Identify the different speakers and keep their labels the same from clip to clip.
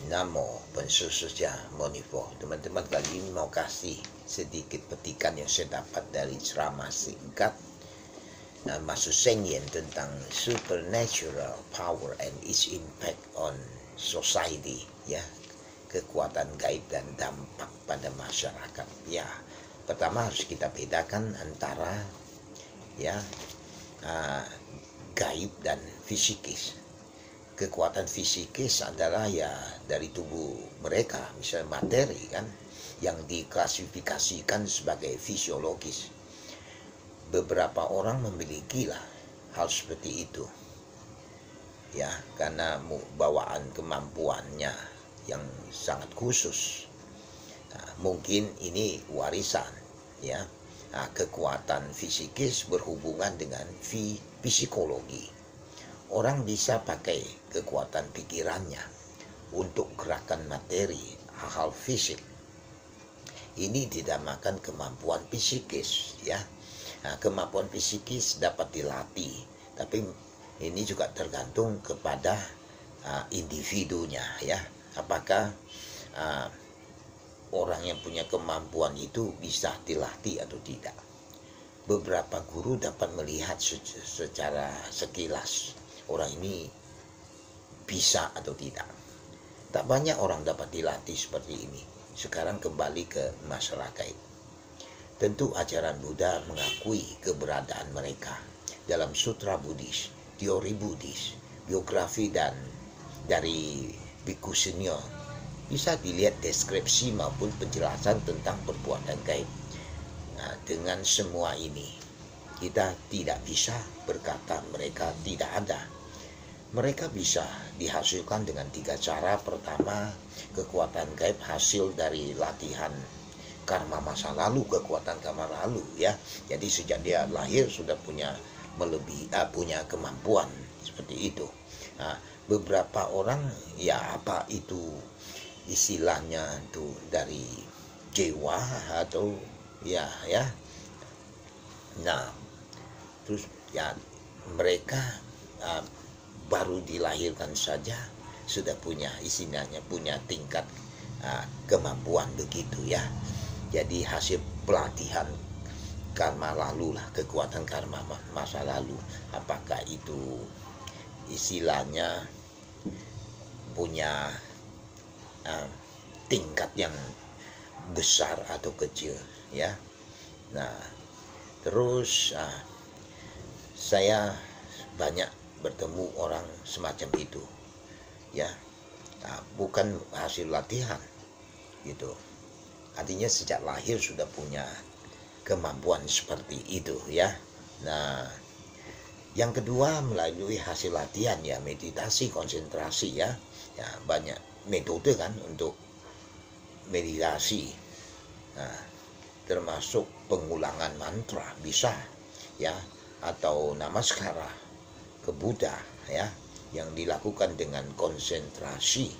Speaker 1: Namo Pensususya Monipo. Teman-teman, kali ini mau kasih sedikit petikan yang saya dapat dari ceramah singkat Masu Seng Yen tentang supernatural power and its impact on society, ya, kekuatan gaib dan dampak pada masyarakat. Ya, pertama harus kita bedakan antara gaib dan fisikis. Kekuatan fisikis adalah ya dari tubuh mereka, misalnya materi kan, yang diklasifikasikan sebagai fisiologis. Beberapa orang memiliki lah hal seperti itu, ya, karena bawaan kemampuannya yang sangat khusus. Nah, mungkin ini warisan, ya. Nah, kekuatan fisikis berhubungan dengan psikologi. Orang bisa pakai kekuatan pikirannya untuk gerakan materi, hal-hal fisik. Ini dinamakan kemampuan psikis, ya. Nah, kemampuan psikis dapat dilatih, tapi ini juga tergantung kepada individunya, ya. Apakah orang yang punya kemampuan itu bisa dilatih atau tidak. Beberapa guru dapat melihat secara sekilas orang ini bisa atau tidak. Tak banyak orang dapat dilatih seperti ini. Sekarang kembali ke masalah gaib. Tentu ajaran Buddha mengakui keberadaan mereka. Dalam sutra Buddhis, teori Buddhis, biografi dan dari Bhikkhu Sunyo bisa dilihat deskripsi maupun penjelasan tentang perbuatan gaib. Nah, dengan semua ini kita tidak bisa berkata mereka tidak ada. Mereka bisa dihasilkan dengan 3 cara. Pertama, kekuatan gaib hasil dari latihan karma masa lalu, kekuatan karma lalu, ya. Jadi sejak dia lahir sudah punya punya kemampuan seperti itu. Nah, beberapa orang ya apa itu istilahnya itu dari jiwa atau ya. Nah, terus ya mereka baru dilahirkan saja sudah punya istilahnya punya tingkat kemampuan begitu, ya. Jadi hasil pelatihan karma lalu lah, kekuatan karma masa lalu. Apakah itu istilahnya punya tingkat yang besar atau kecil, ya. Nah, terus saya banyak bertemu orang semacam itu, ya. Nah, bukan hasil latihan gitu. Artinya sejak lahir sudah punya kemampuan seperti itu, ya. Nah, yang kedua melalui hasil latihan, ya, meditasi, konsentrasi, ya. Ya, banyak metode kan untuk meditasi. Nah, termasuk pengulangan mantra bisa, ya, atau namaskara ke Buddha, ya, yang dilakukan dengan konsentrasi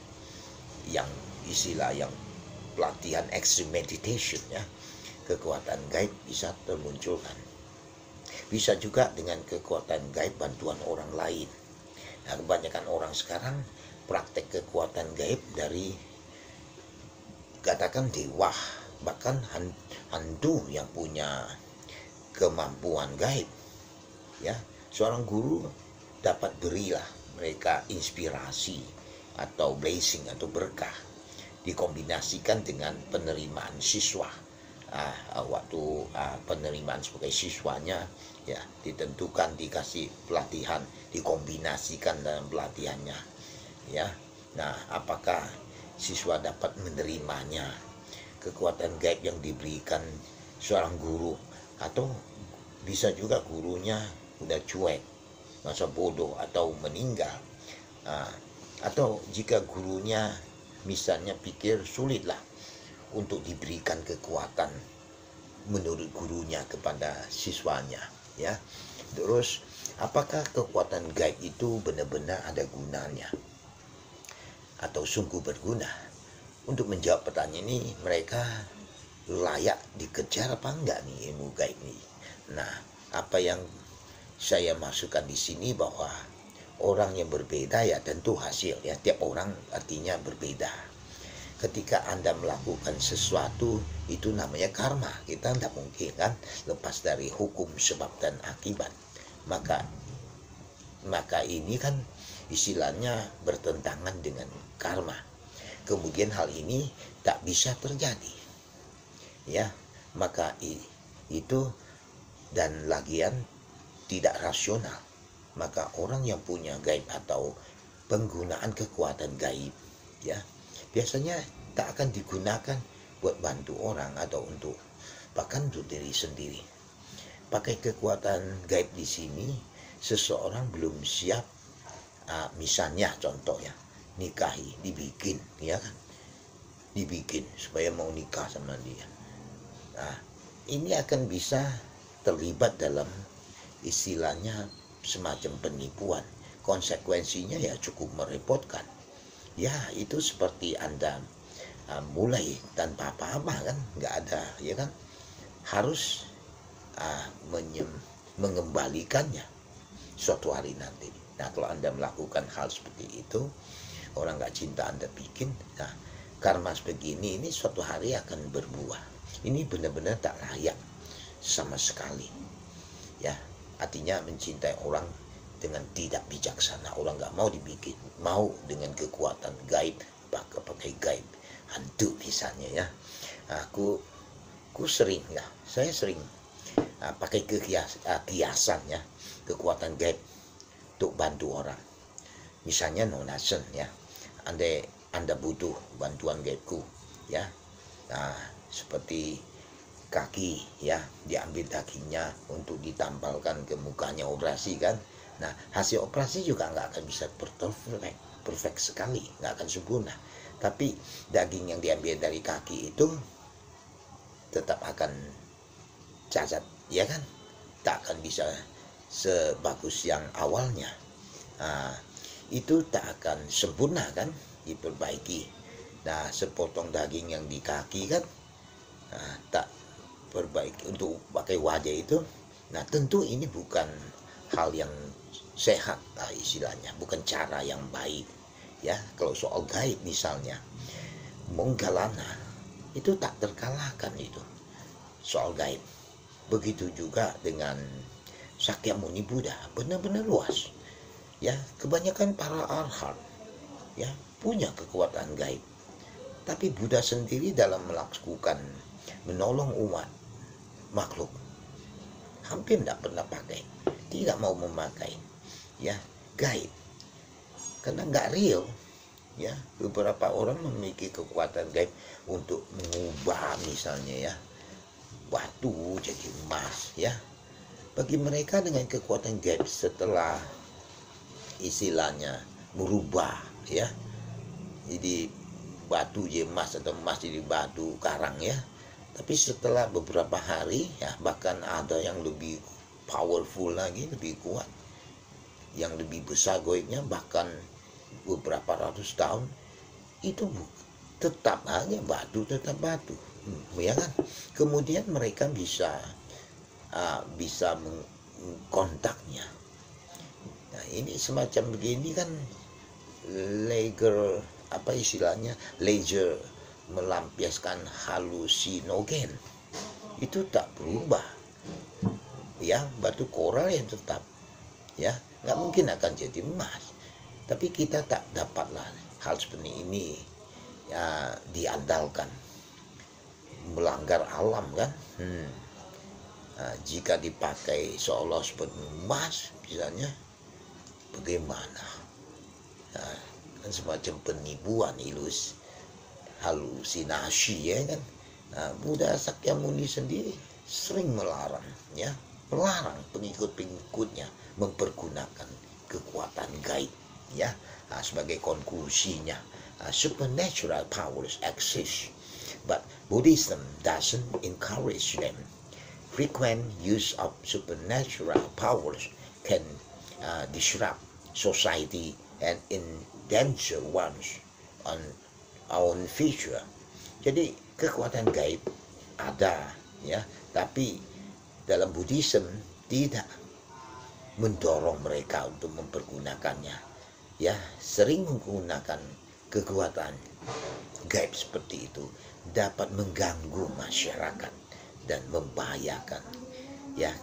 Speaker 1: yang istilah yang pelatihan extreme meditation, ya. Kekuatan gaib bisa termunculkan. Bisa juga dengan kekuatan gaib bantuan orang lain. Nah, kebanyakan orang sekarang praktek kekuatan gaib dari katakan dewa, bahkan hantu yang punya kemampuan gaib, ya. Seorang guru dapat berilah mereka inspirasi atau blessing atau berkah, dikombinasikan dengan penerimaan siswa. Waktu penerimaan sebagai siswanya, ya, ditentukan, dikasih pelatihan, dikombinasikan dalam pelatihannya, ya. Nah, apakah siswa dapat menerimanya, kekuatan gaib yang diberikan seorang guru, atau bisa juga gurunya udah cuek, masa bodoh atau meninggal, atau jika gurunya misalnya pikir sulitlah untuk diberikan kekuatan menurut gurunya kepada siswanya, ya. Terus apakah kekuatan gaib itu benar-benar ada gunanya atau sungguh berguna? Untuk menjawab pertanyaan ini, mereka layak dikejar apa enggak nih ilmu gaib ini? Nah, apa yang saya masukkan di sini bahwa orang yang berbeda ya tentu hasil ya, tiap orang artinya berbeda. Ketika Anda melakukan sesuatu itu namanya karma. Kita tidak mungkin kan lepas dari hukum sebab dan akibat. Maka ini kan istilahnya bertentangan dengan karma. Kemudian hal ini tak bisa terjadi. Ya, maka itu dan lagian tidak rasional. Maka orang yang punya gaib atau penggunaan kekuatan gaib ya biasanya tak akan digunakan buat bantu orang atau untuk bahkan untuk diri sendiri. Pakai kekuatan gaib di sini seseorang belum siap, misalnya contoh ya, nikahi, dibikin ya kan, dibikin supaya mau nikah sama dia. Nah, ini akan bisa terlibat dalam istilahnya semacam penipuan. Konsekuensinya ya cukup merepotkan. Ya itu seperti Anda mulai tanpa apa-apa kan, nggak ada ya kan, harus mengembalikannya suatu hari nanti. Nah kalau Anda melakukan hal seperti itu, orang nggak cinta Anda bikin, nah karma sebegini ini suatu hari akan berbuah. Ini benar-benar tak layak sama sekali ya, artinya mencintai orang dengan tidak bijaksana. Orang nggak mau dibikin, mau dengan kekuatan gaib, pakai gaib hantu misalnya ya. Aku sering ya, saya sering pakai kiasan ya, kekuatan gaib untuk bantu orang. Misalnya nonasen ya, anda butuh bantuan gaibku ya, nah seperti kaki ya, diambil dagingnya untuk ditampalkan ke mukanya, operasi kan. Nah hasil operasi juga nggak akan bisa perfect sekali, nggak akan sempurna. Tapi daging yang diambil dari kaki itu tetap akan cacat ya kan, tak akan bisa sebagus yang awalnya. Nah, itu tak akan sempurna kan, diperbaiki. Nah sepotong daging yang di kaki kan, tak perbaiki untuk pakai wajah itu. Nah tentu ini bukan hal yang sehat lah istilahnya, bukan cara yang baik ya. Kalau soal gaib misalnya, Monggalana itu tak terkalahkan itu soal gaib. Begitu juga dengan Sakyamuni Buddha, benar-benar luas ya. Kebanyakan para arhat ya punya kekuatan gaib, tapi Buddha sendiri dalam melakukan menolong umat makhluk hampir tidak pernah pakai, tidak mau memakai ya gaib karena nggak real ya. Beberapa orang memiliki kekuatan gaib untuk mengubah misalnya ya batu jadi emas ya. Bagi mereka dengan kekuatan gaib, setelah istilahnya merubah ya, jadi batu jadi emas atau emas jadi batu karang ya, tapi setelah beberapa hari ya, bahkan ada yang lebih powerful lagi, lebih kuat, yang lebih besar goibnya, bahkan beberapa ratus tahun itu tetap hanya batu, tetap batu ya kan. Kemudian mereka bisa mengkontaknya. Nah ini semacam begini kan, laser apa istilahnya, laser melampiaskan halusinogen itu tak berubah ya, batu koral yang tetap ya, nggak mungkin akan jadi emas. Tapi kita tak dapatlah hal seperti ini ya, diandalkan, melanggar alam kan. Nah, jika dipakai seolah seperti emas misalnya, bagaimana? Nah, kan semacam penipuan, halusinasi ya kan. Nah, Buddha Sakyamuni sendiri sering melarang ya, melarang pengikut-pengikutnya mempergunakan kekuatan gaib ya. Nah, sebagai konklusinya, supernatural powers exist, but Buddhism doesn't encourage them. Frequent use of supernatural powers can disrupt society and endanger one's own future. Jadi kekuatan gaib ada ya, tapi dalam Buddhism tidak mendorong mereka untuk mempergunakannya. Ya, sering menggunakan kekuatan gaib seperti itu dapat mengganggu masyarakat dan membahayakan ya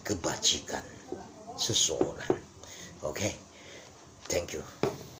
Speaker 1: kebajikan seseorang. Oke, thank you.